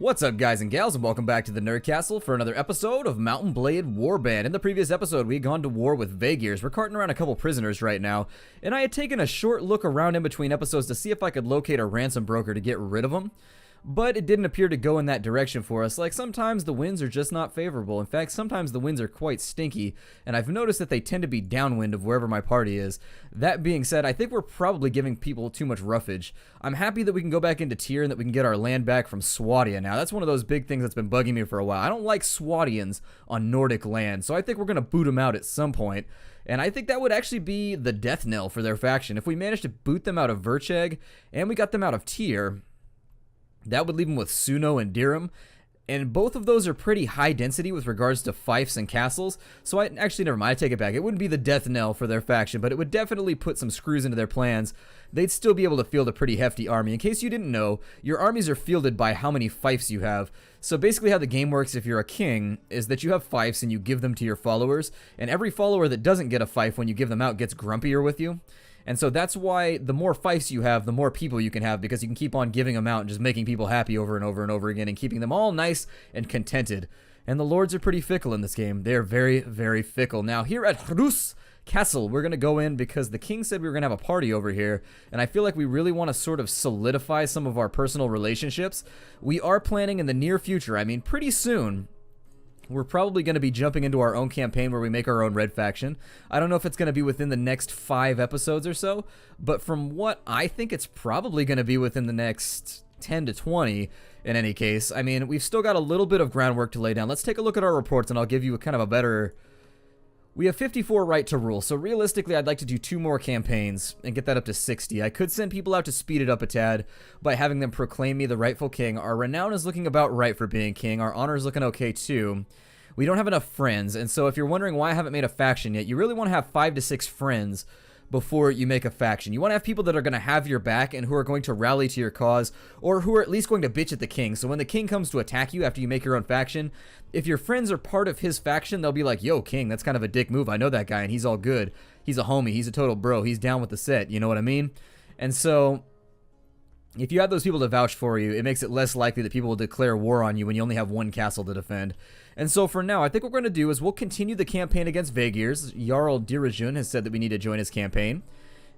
What's up, guys and gals, and welcome back to the Nerd Castle for another episode of Mountain Blade Warband. In the previous episode, we had gone to war with Vaegirs. We're carting around a couple prisoners right now, and I had taken a short look around in between episodes to see if I could locate a ransom broker to get rid of them. But it didn't appear to go in that direction for us. Like, sometimes the winds are just not favorable. In fact, sometimes the winds are quite stinky, and I've noticed that they tend to be downwind of wherever my party is. That being said, I think we're probably giving people too much roughage. I'm happy that we can go back into tier and that we can get our land back from Swadia now. That's one of those big things that's been bugging me for a while. I don't like Swadians on Nordic land, so I think we're going to boot them out at some point. And I think that would actually be the death knell for their faction. If we managed to boot them out of Vercheg, and we got them out of tier, that would leave them with Suno and Dirham, and both of those are pretty high density with regards to fiefs and castles, so actually, never mind, I take it back. It wouldn't be the death knell for their faction, but it would definitely put some screws into their plans. They'd still be able to field a pretty hefty army. In case you didn't know, your armies are fielded by how many fiefs you have. So basically how the game works if you're a king is that you have fiefs and you give them to your followers, and every follower that doesn't get a fief when you give them out gets grumpier with you. And so that's why the more fiefs you have, the more people you can have, because you can keep on giving them out and just making people happy over and over and over again and keeping them all nice and contented. And the lords are pretty fickle in this game. They are very, very fickle. Now, here at Hrus Castle, we're going to go in because the king said we were going to have a party over here, and I feel like we really want to sort of solidify some of our personal relationships. We are planning in the near future, I mean pretty soon, we're probably going to be jumping into our own campaign where we make our own red faction. I don't know if it's going to be within the next 5 episodes or so, but from what I think, it's probably going to be within the next 10 to 20 in any case. I mean, we've still got a little bit of groundwork to lay down. Let's take a look at our reports and I'll give you a kind of a better... We have 54 right to rule, so realistically I'd like to do 2 more campaigns and get that up to 60. I could send people out to speed it up a tad by having them proclaim me the rightful king. Our renown is looking about right for being king. Our honor is looking okay too. We don't have enough friends, and so if you're wondering why I haven't made a faction yet, you really want to have 5 to 6 friends before you make a faction. You want to have people that are going to have your back and who are going to rally to your cause, or who are at least going to bitch at the king. So when the king comes to attack you after you make your own faction, if your friends are part of his faction, they'll be like, yo, king, that's kind of a dick move. I know that guy, and he's all good. He's a homie. He's a total bro. He's down with the set. You know what I mean? And so if you have those people to vouch for you, it makes it less likely that people will declare war on you when you only have 1 castle to defend. And so for now, I think what we're going to do is we'll continue the campaign against Vaegirs. Jarl Dirajun has said that we need to join his campaign,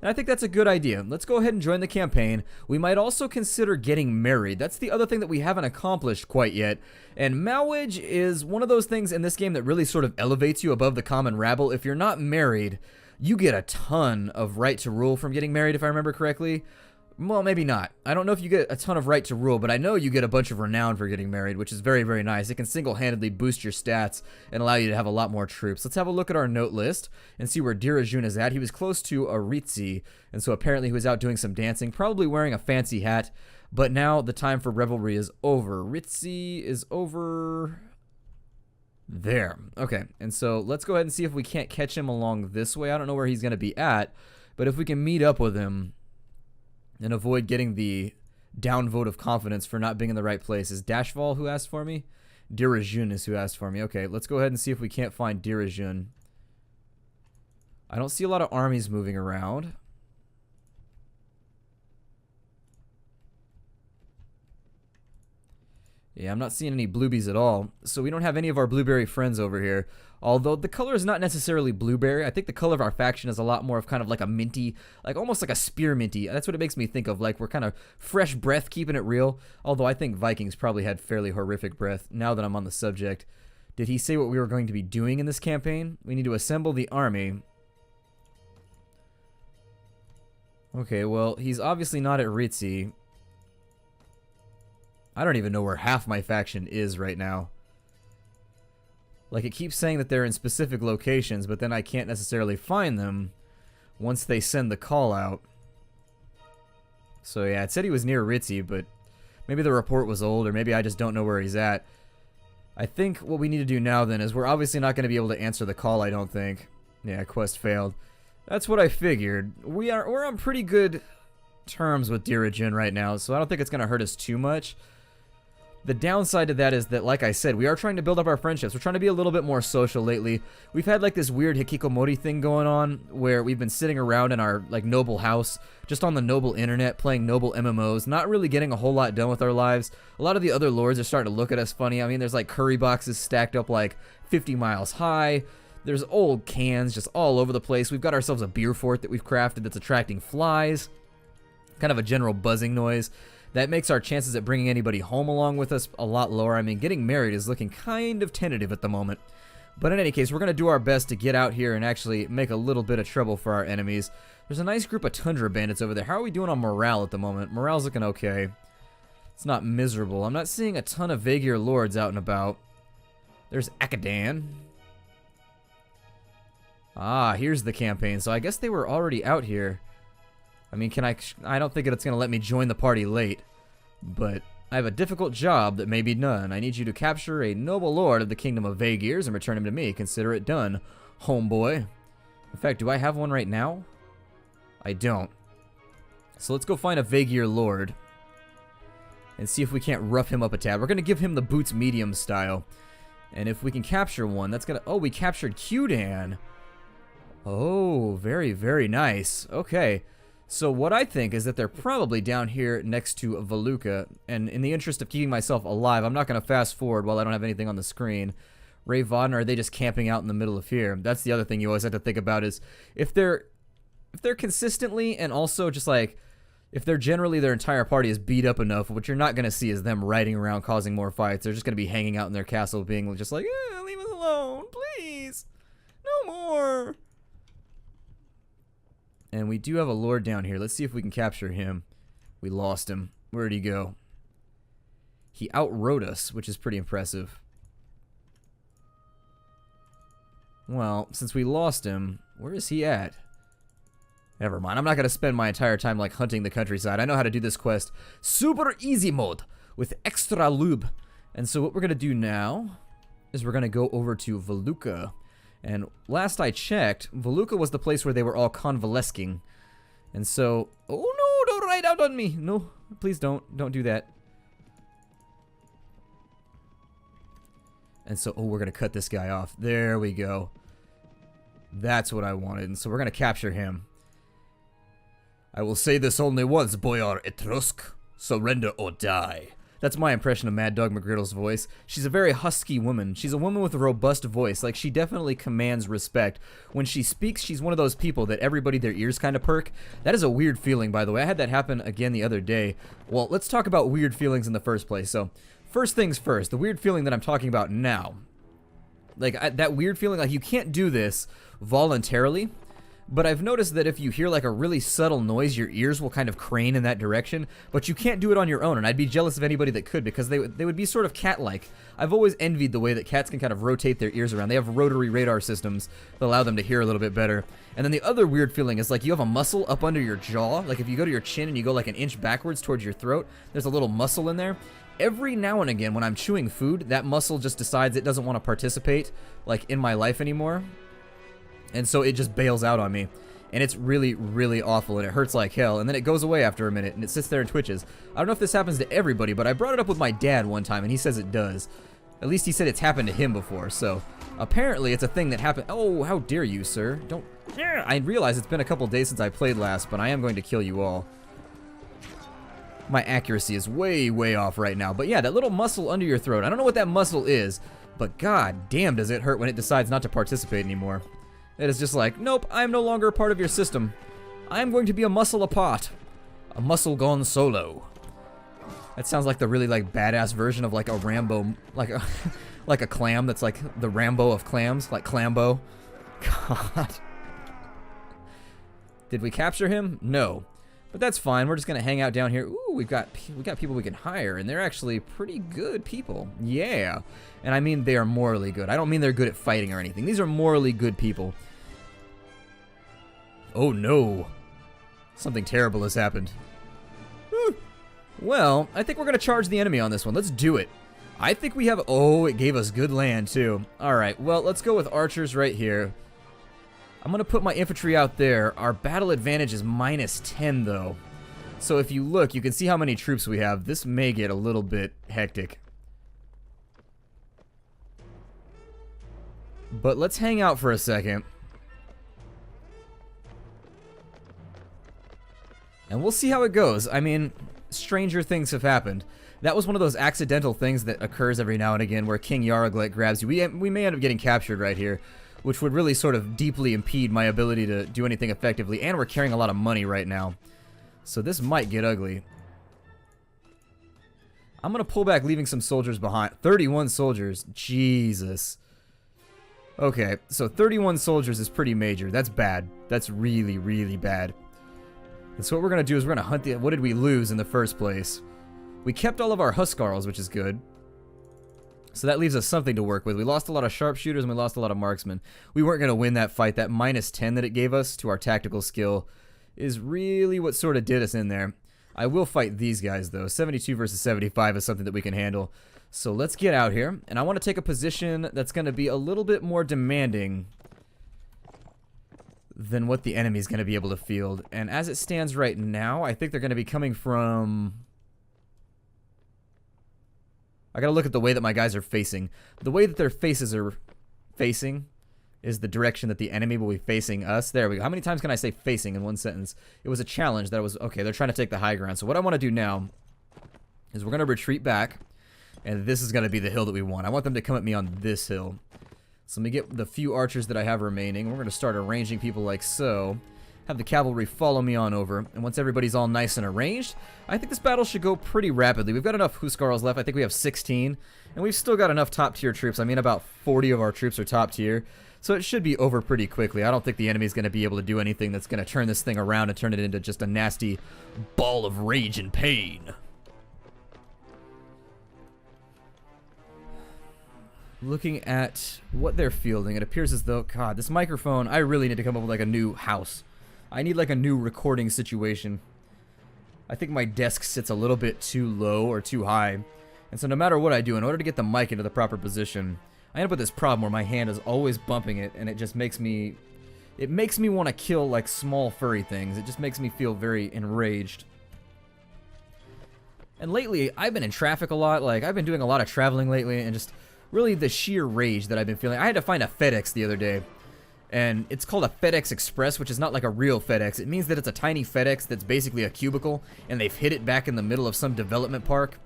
and I think that's a good idea. Let's go ahead and join the campaign. We might also consider getting married. That's the other thing that we haven't accomplished quite yet. And marriage is one of those things in this game that really sort of elevates you above the common rabble. If you're not married, you get a ton of right to rule from getting married, if I remember correctly. Well, maybe not. I don't know if you get a ton of right to rule, but I know you get a bunch of renown for getting married, which is very, very nice. It can single-handedly boost your stats and allow you to have a lot more troops. Let's have a look at our note list and see where Dirajun is at. He was close to Aritzi, and so apparently he was out doing some dancing, probably wearing a fancy hat, but now the time for revelry is over. Ritzi is over there. Okay, and so let's go ahead and see if we can't catch him along this way. I don't know where he's going to be at, but if we can meet up with him and avoid getting the downvote of confidence for not being in the right place. Is Dashval who asked for me? Dirajun is who asked for me. Okay, let's go ahead and see if we can't find Dirajun. I don't see a lot of armies moving around. Yeah, I'm not seeing any bluebies at all. So we don't have any of our blueberry friends over here. Although the color is not necessarily blueberry. I think the color of our faction is a lot more of kind of like a minty, like almost like a spearminty. That's what it makes me think of. Like we're kind of fresh breath, keeping it real. Although I think Vikings probably had fairly horrific breath. Now that I'm on the subject, did he say what we were going to be doing in this campaign? We need to assemble the army. Okay, well, he's obviously not at Ritzi. I don't even know where half my faction is right now. Like, it keeps saying that they're in specific locations, but then I can't necessarily find them once they send the call out. So yeah, it said he was near Ritzi, but maybe the report was old, or maybe I just don't know where he's at. I think what we need to do now then is we're obviously not going to be able to answer the call, I don't think. Yeah, quest failed. That's what I figured. We're on pretty good terms with Dirajun right now, so I don't think it's going to hurt us too much. The downside to that is that, like I said, we are trying to build up our friendships. We're trying to be a little bit more social lately. We've had like this weird Hikikomori thing going on where we've been sitting around in our like noble house, just on the noble internet, playing noble MMOs, not really getting a whole lot done with our lives. A lot of the other lords are starting to look at us funny. I mean, there's like curry boxes stacked up like 50 miles high. There's old cans just all over the place. We've got ourselves a beer fort that we've crafted that's attracting flies. Kind of a general buzzing noise. That makes our chances at bringing anybody home along with us a lot lower. I mean, getting married is looking kind of tentative at the moment. But in any case, we're going to do our best to get out here and actually make a little bit of trouble for our enemies. There's a nice group of Tundra bandits over there. How are we doing on morale at the moment? Morale's looking okay. It's not miserable. I'm not seeing a ton of Vaegir lords out and about. There's Akadan. Ah, here's the campaign. So I guess they were already out here. I mean, I don't think it's going to let me join the party late, but I have a difficult job that may be done. I need you to capture a noble lord of the kingdom of Vaegirs and return him to me. Consider it done, homeboy. In fact, do I have one right now? I don't. So let's go find a Vaegir lord and see if we can't rough him up a tad. We're going to give him the boots medium style. And if we can capture one, that's going to... Oh, we captured Qdan. Oh, very, very nice. Okay. So what I think is that they're probably down here next to Valuka, and in the interest of keeping myself alive, I'm not going to fast forward while I don't have anything on the screen. Wreathed, or are they just camping out in the middle of here? That's the other thing you always have to think about is if they're consistently and also just like if they're generally their entire party is beat up enough, what you're not going to see is them riding around causing more fights. They're just going to be hanging out in their castle being just like, leave us alone, please. No more. And we do have a lord down here. Let's see if we can capture him. We lost him. Where'd he go? He outrode us, which is pretty impressive. Well, since we lost him, where is he at? Never mind. I'm not going to spend my entire time like hunting the countryside. I know how to do this quest super easy mode with extra lube. And so what we're going to do now is we're going to go over to Valuka. And last I checked, Valuka was the place where they were all convalescing. And so... Oh no, don't ride out on me. No, please don't. Don't do that. And so, oh, we're going to cut this guy off. There we go. That's what I wanted. And so we're going to capture him. I will say this only once, Boyar Etrusk. Surrender or die. That's my impression of Mad Dog McGriddle's voice. She's a very husky woman. She's a woman with a robust voice. Like, she definitely commands respect. When she speaks, she's one of those people that everybody, their ears kind of perk. That is a weird feeling, by the way. I had that happen again the other day. Well, let's talk about weird feelings in the first place. So, first things first, the weird feeling that I'm talking about now. Like, that weird feeling, like, you can't do this voluntarily. But I've noticed that if you hear like a really subtle noise, your ears will kind of crane in that direction, but you can't do it on your own, and I'd be jealous of anybody that could because they would be sort of cat-like. I've always envied the way that cats can kind of rotate their ears around. They have rotary radar systems that allow them to hear a little bit better. And then the other weird feeling is like you have a muscle up under your jaw, like if you go to your chin and you go like an inch backwards towards your throat, there's a little muscle in there. Every now and again when I'm chewing food, that muscle just decides it doesn't want to participate like in my life anymore. And so it just bails out on me. And it's really, really awful, and it hurts like hell. And then it goes away after a minute, and it sits there and twitches. I don't know if this happens to everybody, but I brought it up with my dad one time, and he says it does. At least he said it's happened to him before, so... Apparently, it's a thing that happened... Oh, how dare you, sir. Don't... I realize it's been a couple days since I played last, but I am going to kill you all. My accuracy is way, way off right now. But yeah, that little muscle under your throat. I don't know what that muscle is, but god damn does it hurt when it decides not to participate anymore. It is just like, nope, I am no longer a part of your system. I am going to be a muscle apart. A muscle gone solo. That sounds like the really like badass version of like a Rambo, like a like a clam that's like the Rambo of clams, like Clambo. God. Did we capture him? No. But that's fine. We're just gonna hang out down here. Ooh, we got people we can hire, and they're actually pretty good people. Yeah, and I mean they are morally good. I don't mean they're good at fighting or anything. These are morally good people. Oh no, something terrible has happened. Well, I think we're gonna charge the enemy on this one. Let's do it. I think we have. Oh, it gave us good land too. All right. Well, let's go with archers right here. I'm going to put my infantry out there. Our battle advantage is -10, though. So if you look, you can see how many troops we have. This may get a little bit hectic. But let's hang out for a second. And we'll see how it goes. I mean, stranger things have happened. That was one of those accidental things that occurs every now and again where King Yaroglet grabs you. We may end up getting captured right here, which would really sort of deeply impede my ability to do anything effectively. And we're carrying a lot of money right now. So this might get ugly. I'm going to pull back, leaving some soldiers behind. 31 soldiers. Jesus. Okay, so 31 soldiers is pretty major. That's bad. That's really, really bad. And so what we're going to do is we're going to hunt the... What did we lose in the first place? We kept all of our Huskarls, which is good. So that leaves us something to work with. We lost a lot of sharpshooters and we lost a lot of marksmen. We weren't going to win that fight. That -10 that it gave us to our tactical skill is really what sort of did us in there. I will fight these guys, though. 72 versus 75 is something that we can handle. So let's get out here. And I want to take a position that's going to be a little bit more demanding than what the enemy's going to be able to field. And as it stands right now, I think they're going to be coming from... I got to look at the way that my guys are facing. The way that their faces are facing is the direction that the enemy will be facing us. There we go. How many times can I say facing in one sentence? It was a challenge that was... Okay, they're trying to take the high ground. So what I want to do now is we're going to retreat back. And this is going to be the hill that we want. I want them to come at me on this hill. So let me get the few archers that I have remaining. We're going to start arranging people like so. Have the cavalry follow me on over. And once everybody's all nice and arranged, I think this battle should go pretty rapidly. We've got enough Huskarls left. I think we have 16. And we've still got enough top tier troops. I mean, about 40 of our troops are top tier. So it should be over pretty quickly. I don't think the enemy's going to be able to do anything that's going to turn this thing around and turn it into just a nasty ball of rage and pain. Looking at what they're fielding, it appears as though, God, this microphone, I really need to come up with like a new house. I need like a new recording situation. I think my desk sits a little bit too low or too high. And so no matter what I do, in order to get the mic into the proper position, I end up with this problem where my hand is always bumping it, and it just makes me... It makes me want to kill like small furry things. It just makes me feel very enraged. And lately, I've been in traffic a lot. Like, I've been doing a lot of traveling lately, and just... really the sheer rage that I've been feeling. I had to find a FedEx the other day, and it's called a FedEx Express, which is not like a real FedEx. It means that it's a tiny FedEx that's basically a cubicle, and they've hid it back in the middle of some development park.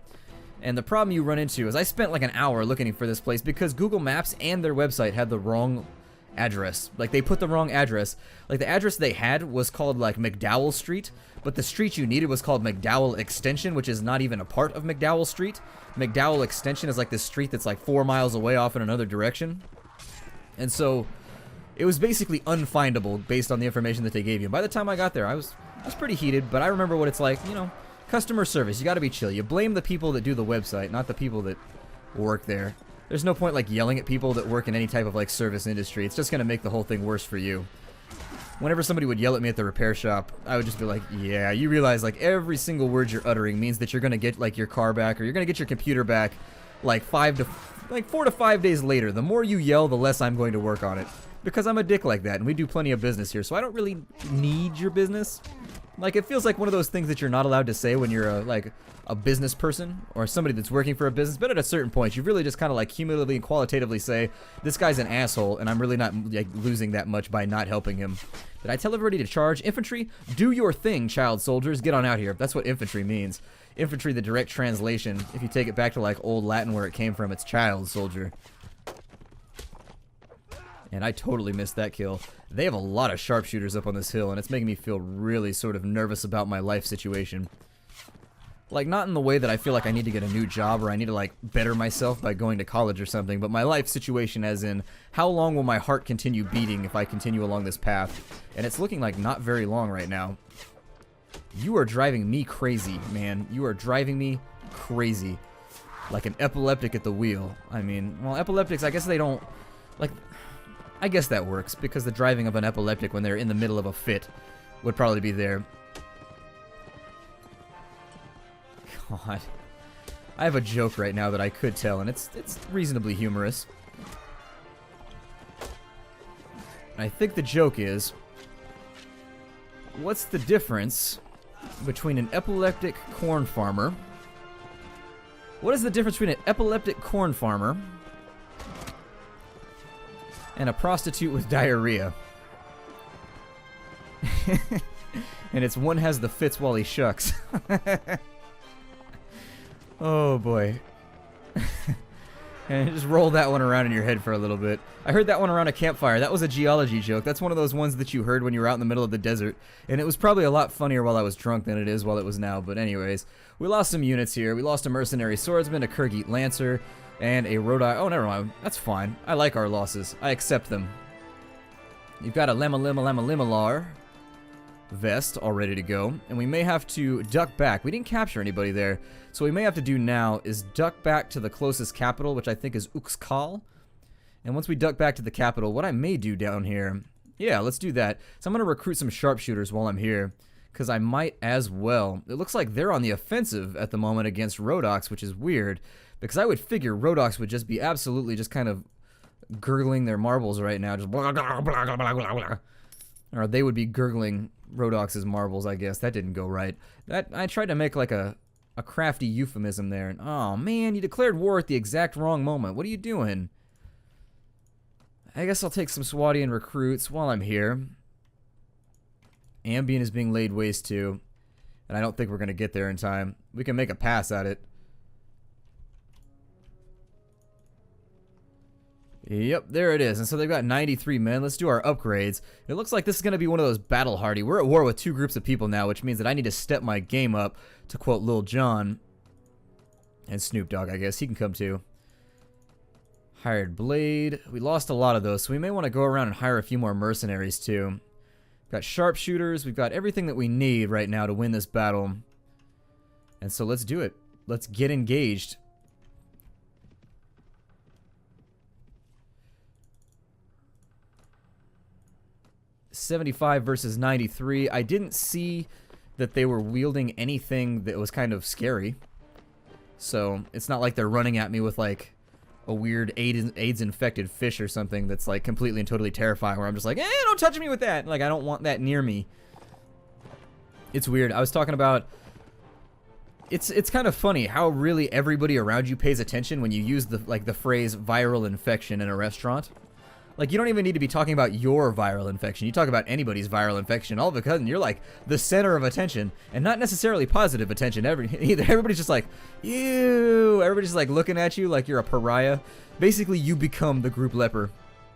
And the problem you run into is I spent like an hour looking for this place because Google Maps and their website had the wrong address. Like, they put the wrong address. Like, the address they had was called like McDowell Street, but the street you needed was called McDowell Extension, which is not even a part of McDowell Street. McDowell Extension is like this street that's like 4 miles away off in another direction. And so it was basically unfindable based on the information that they gave you. By the time I got there, I was pretty heated, but I remember what it's like, you know, customer service. You got to be chill. You blame the people that do the website, not the people that work there. There's no point like yelling at people that work in any type of like service industry. It's just going to make the whole thing worse for you. Whenever somebody would yell at me at the repair shop, I would just be like, yeah, you realize like every single word you're uttering means that you're going to get like your car back, or you're going to get your computer back like 4 to 5 days later. The more you yell, the less I'm going to work on it. Because I'm a dick like that, and we do plenty of business here, so I don't really need your business. Like, it feels like one of those things that you're not allowed to say when you're like a business person or somebody that's working for a business, but at a certain point, you really just kind of like cumulatively and qualitatively say, this guy's an asshole, and I'm really not like losing that much by not helping him. Did I tell everybody to charge? Infantry, do your thing, child soldiers. Get on out here. That's what infantry means. Infantry, the direct translation, if you take it back to like old Latin where it came from, it's child soldier. And I totally missed that kill. They have a lot of sharpshooters up on this hill, and it's making me feel really sort of nervous about my life situation. Like, not in the way that I feel like I need to get a new job or I need to, like, better myself by going to college or something, but my life situation as in, how long will my heart continue beating if I continue along this path? And it's looking like not very long right now. You are driving me crazy, man. You are driving me crazy. Like an epileptic at the wheel. I mean, well, epileptics, I guess they don't... Like... I guess that works, because the driving of an epileptic when they're in the middle of a fit would probably be there. God. I have a joke right now that I could tell, and it's reasonably humorous. I think the joke is, what's the difference between an epileptic corn farmer? What is the difference between an epileptic corn farmer and a prostitute with diarrhea. And it's one has the fits while he shucks. Oh boy. And just roll that one around in your head for a little bit. I heard that one around a campfire. That was a geology joke. That's one of those ones that you heard when you were out in the middle of the desert. And it was probably a lot funnier while I was drunk than it is while it was now. But anyways, we lost some units here. We lost a mercenary swordsman, a Kyrgyz lancer, and a Rhodite. Oh, never mind. That's fine. I like our losses. I accept them. You've got a Lima vest all ready to go, and we may have to duck back. We didn't capture anybody there, so what we may have to do now is duck back to the closest capital, which I think is Uxkhal. And once we duck back to the capital, what I may do down here, yeah, let's do that. So I'm going to recruit some sharpshooters while I'm here, because I might as well. It looks like they're on the offensive at the moment against Rhodoks, which is weird, because I would figure Rhodoks would just be absolutely just kind of gurgling their marbles right now, just blah, blah, blah, blah, blah, blah, blah. Or they would be gurgling Rhodoks' marbles, I guess. That didn't go right. That I tried to make like a crafty euphemism there. And oh man, you declared war at the exact wrong moment. What are you doing? I guess I'll take some Swadian recruits while I'm here. Ambien is being laid waste to, and I don't think we're going to get there in time. We can make a pass at it. Yep, there it is. And so they've got 93 men. Let's do our upgrades. It looks like this is going to be one of those battle hardy. We're at war with two groups of people now, which means that I need to step my game up, to quote Lil Jon. And Snoop Dogg, I guess. He can come too. Hired Blade. We lost a lot of those, so we may want to go around and hire a few more mercenaries too. We've got sharpshooters. We've got everything that we need right now to win this battle. And so let's do it. Let's get engaged. $75 versus 93. I didn't see that they were wielding anything that was kind of scary. So it's not like they're running at me with like a weird AIDS infected fish or something that's like completely and totally terrifying, where I'm just like, don't touch me with that. Like, I don't want that near me. It's weird. I was talking about, it's kind of funny how really everybody around you pays attention when you use the phrase viral infection in a restaurant. Like, you don't even need to be talking about your viral infection. You talk about anybody's viral infection. All of a sudden, you're like the center of attention, and not necessarily positive attention either. Everybody's just like, ew. Everybody's like looking at you like you're a pariah. Basically, you become the group leper,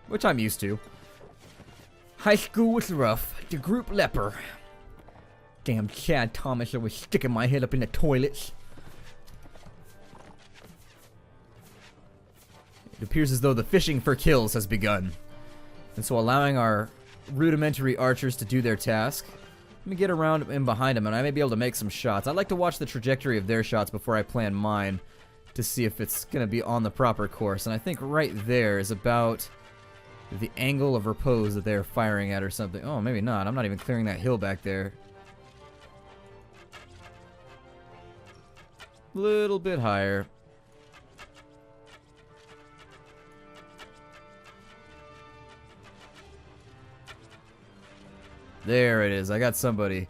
which I'm used to. High school was rough. The group leper. Damn Chad Thomas was sticking my head up in the toilets. It appears as though the fishing for kills has begun. And so allowing our rudimentary archers to do their task. Let me get around in behind them and I may be able to make some shots. I'd like to watch the trajectory of their shots before I plan mine to see if it's going to be on the proper course. And I think right there is about the angle of repose that they're firing at or something. Oh, maybe not. I'm not even clearing that hill back there. Little bit higher. There it is. I got somebody.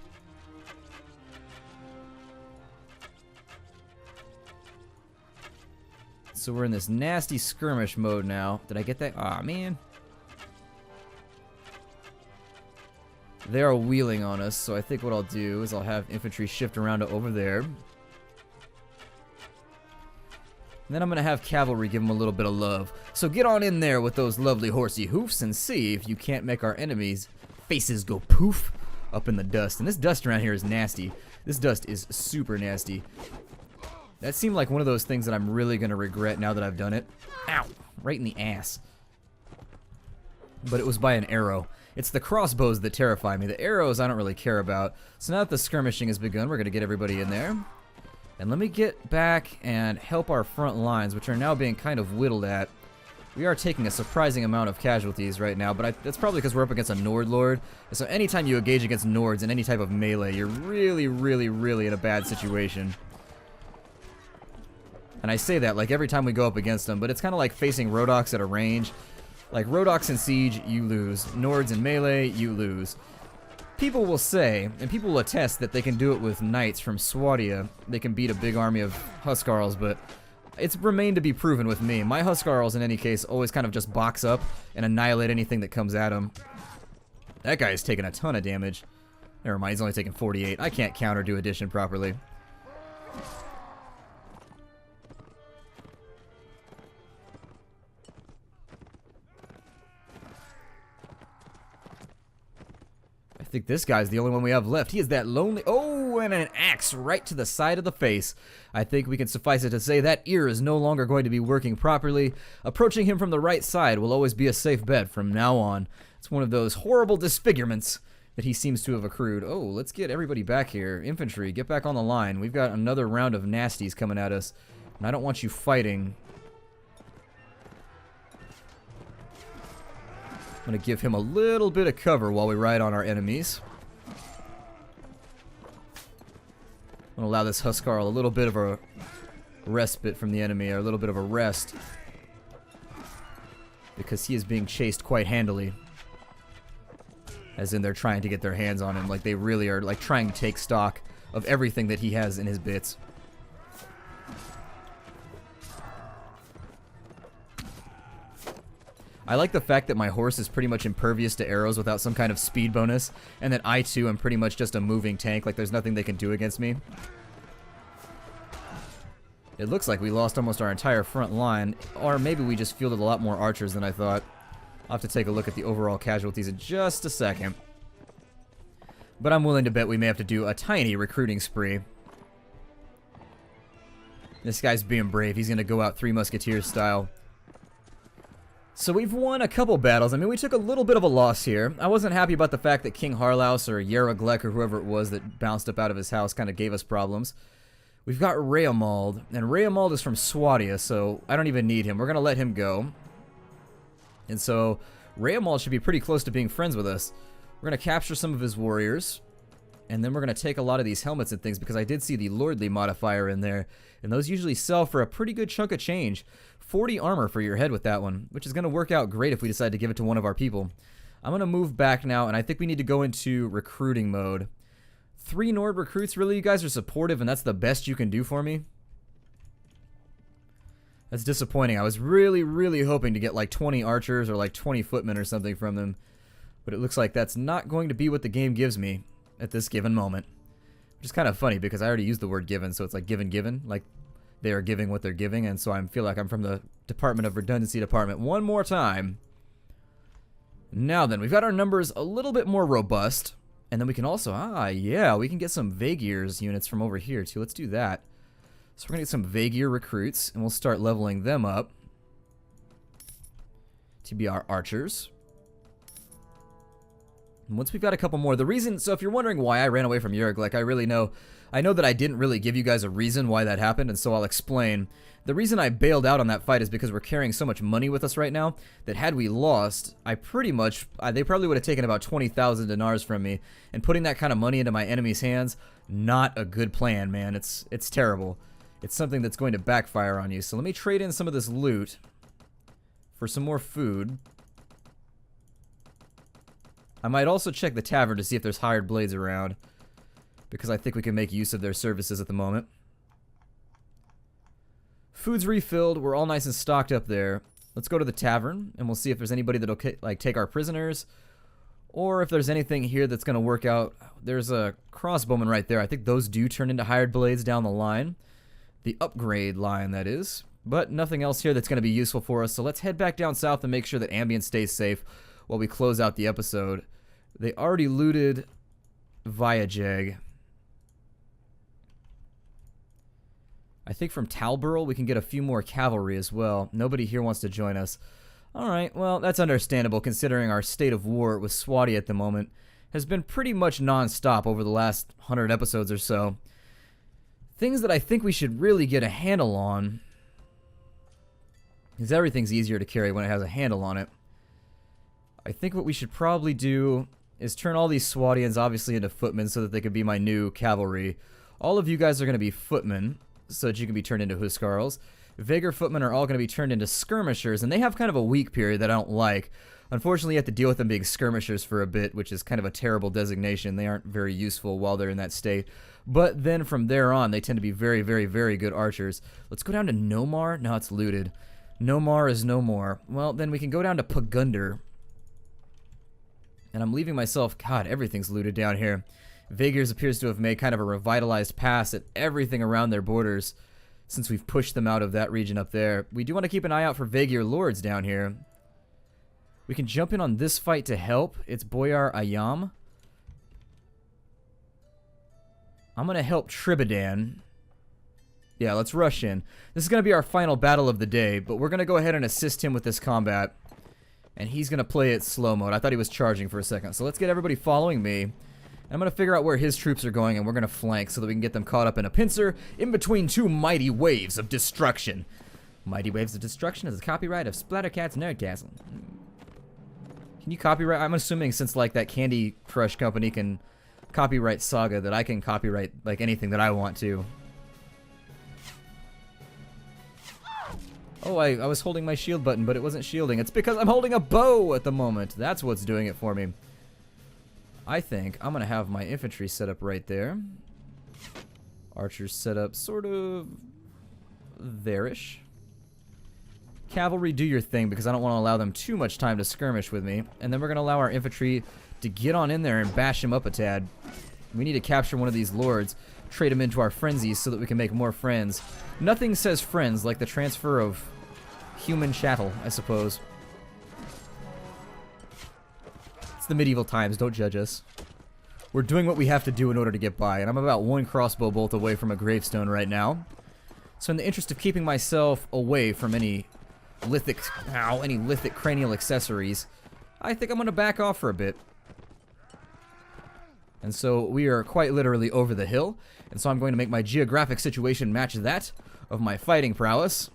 So we're in this nasty skirmish mode now. Did I get that? Aw, man. They are wheeling on us, so I think what I'll do is I'll have infantry shift around to over there. And then I'm going to have cavalry give them a little bit of love. So get on in there with those lovely horsey hoofs and see if you can't make our enemies' faces go poof up in the dust. And this dust around here is nasty. This dust is super nasty. That seemed like one of those things that I'm really going to regret now that I've done it. Ow! Right in the ass. But it was by an arrow. It's the crossbows that terrify me. The arrows I don't really care about. So now that the skirmishing has begun, we're going to get everybody in there. And let me get back and help our front lines, which are now being kind of whittled at. We are taking a surprising amount of casualties right now, but that's probably because we're up against a Nord Lord. And so anytime you engage against Nords in any type of melee, you're really, really, really in a bad situation. And I say that like every time we go up against them, but it's kind of like facing Rhodoks at a range. Like Rhodoks in siege, you lose. Nords in melee, you lose. People will say, and people will attest that they can do it with knights from Swadia. They can beat a big army of Huskarls, but It's remained to be proven with me. My Huskarls, in any case, always kind of just box up and annihilate anything that comes at them. That guy is taking a ton of damage. Never mind, he's only taking 48. I can't counter do addition properly. I think this guy's the only one we have left. He is that lonely. Oh, and an axe right to the side of the face. I think we can suffice it to say that ear is no longer going to be working properly. Approaching him from the right side will always be a safe bet from now on. It's one of those horrible disfigurements that he seems to have accrued. Oh, let's get everybody back here. Infantry, get back on the line. We've got another round of nasties coming at us, and I don't want you fighting. I'm going to give him a little bit of cover while we ride on our enemies. I'm going to allow this Huskarl a little bit of a respite from the enemy, or a little bit of a rest, because he is being chased quite handily. As in, they're trying to get their hands on him, like they really are, like trying to take stock of everything that he has in his bits. I like the fact that my horse is pretty much impervious to arrows without some kind of speed bonus, and that I too am pretty much just a moving tank, like there's nothing they can do against me. It looks like we lost almost our entire front line, or maybe we just fielded a lot more archers than I thought. I'll have to take a look at the overall casualties in just a second. But I'm willing to bet we may have to do a tiny recruiting spree. This guy's being brave. He's going to go out Three Musketeers style. So we've won a couple battles. I mean, we took a little bit of a loss here. I wasn't happy about the fact that King Harlaus or Yeraglek or whoever it was that bounced up out of his house kind of gave us problems. We've got Reamald, and Reamald is from Swadia, so I don't even need him. We're going to let him go. And so Reamald should be pretty close to being friends with us. We're going to capture some of his warriors, and then we're going to take a lot of these helmets and things, because I did see the Lordly modifier in there, and those usually sell for a pretty good chunk of change. 40 armor for your head with that one, which is going to work out great if we decide to give it to one of our people. I'm going to move back now, and I think we need to go into recruiting mode. 3 Nord recruits, really? You guys are supportive, and that's the best you can do for me? That's disappointing. I was really, really hoping to get like 20 archers or like 20 footmen or something from them, but it looks like that's not going to be what the game gives me at this given moment. Which is kind of funny, because I already used the word given, so it's like given, like they are giving what they're giving, and so I feel like I'm from the Department of Redundancy Department one more time. Now then, we've got our numbers a little bit more robust, and then we can also, yeah, we can get some Vaegir's units from over here too. Let's do that. So we're going to get some Vaegir recruits, and we'll start leveling them up to be our archers. And once we've got a couple more, the reason, so if you're wondering why I ran away from Yeraglek, I know that I didn't really give you guys a reason why that happened, and so I'll explain. The reason I bailed out on that fight is because we're carrying so much money with us right now that had we lost, they probably would have taken about 20,000 dinars from me, and putting that kind of money into my enemy's hands, not a good plan, man. It's terrible. It's something that's going to backfire on you. So let me trade in some of this loot for some more food. I might also check the tavern to see if there's hired blades around, because I think we can make use of their services at the moment. Food's refilled. We're all nice and stocked up there. Let's go to the tavern, and we'll see if there's anybody that'll like take our prisoners, or if there's anything here that's going to work out. There's a crossbowman right there. I think those do turn into hired blades down the line. The upgrade line, that is. But nothing else here that's going to be useful for us, so let's head back down south and make sure that Ambient stays safe while we close out the episode. They already looted Vaegir. I think from Talburl we can get a few more cavalry as well. Nobody here wants to join us. Alright, well, that's understandable considering our state of war with Swadia at the moment has been pretty much non-stop over the last 100 episodes or so. Things that I think we should really get a handle on, because everything's easier to carry when it has a handle on it. I think what we should probably do is turn all these Swadians obviously into footmen so that they could be my new cavalry. All of you guys are going to be footmen, so that you can be turned into Huskarls. Vaegir footmen are all going to be turned into skirmishers, and they have kind of a weak period that I don't like. Unfortunately, you have to deal with them being skirmishers for a bit, which is kind of a terrible designation. They aren't very useful while they're in that state. But then from there on, they tend to be very, very, very good archers. Let's go down to Nomar. No, it's looted. Nomar is no more. Well, then we can go down to Pagunder. And I'm leaving myself... God, everything's looted down here. Vaegir appears to have made kind of a revitalized pass at everything around their borders since we've pushed them out of that region up there. We do want to keep an eye out for Vaegir lords down here. We can jump in on this fight to help. It's Boyar Ayam. I'm going to help Tribidan. Yeah, let's rush in. This is going to be our final battle of the day, but we're going to go ahead and assist him with this combat. And he's going to play it slow mode. I thought he was charging for a second. So let's get everybody following me. I'm going to figure out where his troops are going, and we're going to flank so that we can get them caught up in a pincer in between two mighty waves of destruction. Mighty Waves of Destruction is a copyright of Splattercat's Nerd Castle. Can you copyright? I'm assuming since like that Candy Crush company can copyright Saga, that I can copyright like anything that I want to. Oh, I was holding my shield button, but it wasn't shielding. It's because I'm holding a bow at the moment. That's what's doing it for me. I think I'm going to have my infantry set up right there. Archers set up sort of there-ish. Cavalry, do your thing, because I don't want to allow them too much time to skirmish with me. And then we're going to allow our infantry to get on in there and bash him up a tad. We need to capture one of these lords, trade him into our frenzies so that we can make more friends. Nothing says friends like the transfer of human chattel, I suppose. It's the medieval times, don't judge us. We're doing what we have to do in order to get by, and I'm about one crossbow bolt away from a gravestone right now. So in the interest of keeping myself away from any lithic cranial accessories, I think I'm going to back off for a bit. And so we are quite literally over the hill, and so I'm going to make my geographic situation match that of my fighting prowess.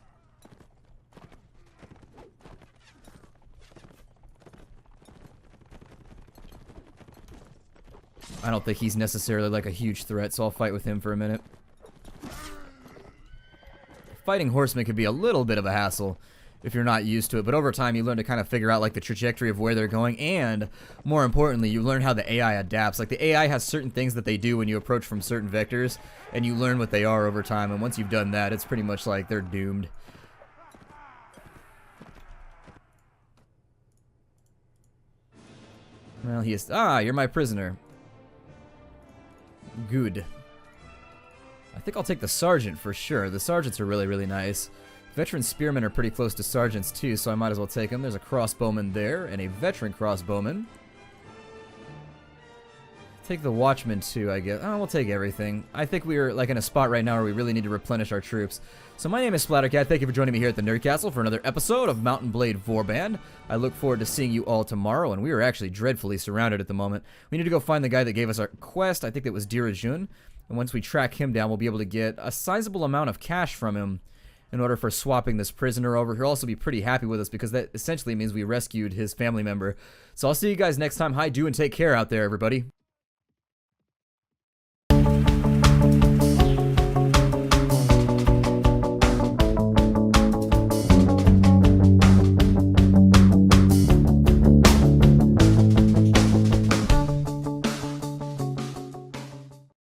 I don't think he's necessarily like a huge threat, so I'll fight with him for a minute. Fighting horsemen can be a little bit of a hassle if you're not used to it, but over time you learn to kind of figure out like the trajectory of where they're going, and more importantly, you learn how the AI adapts. Like the AI has certain things that they do when you approach from certain vectors, and you learn what they are over time, and once you've done that, it's pretty much like they're doomed. Well, he is... Ah, you're my prisoner. Good. I think I'll take the sergeant for sure. The sergeants are really, really nice. Veteran spearmen are pretty close to sergeants too, so I might as well take them. There's a crossbowman there, and a veteran crossbowman. Take the watchman too, I guess. Oh, we'll take everything. I think we are like in a spot right now where we really need to replenish our troops. So my name is Splattercat. Thank you for joining me here at the Nerd Castle for another episode of Mount & Blade Warband. I look forward to seeing you all tomorrow, and we are actually dreadfully surrounded at the moment. We need to go find the guy that gave us our quest. I think that was Dirajun. And once we track him down, we'll be able to get a sizable amount of cash from him in order for swapping this prisoner over. He'll also be pretty happy with us because that essentially means we rescued his family member. So I'll see you guys next time. Hi, do, and take care out there, everybody.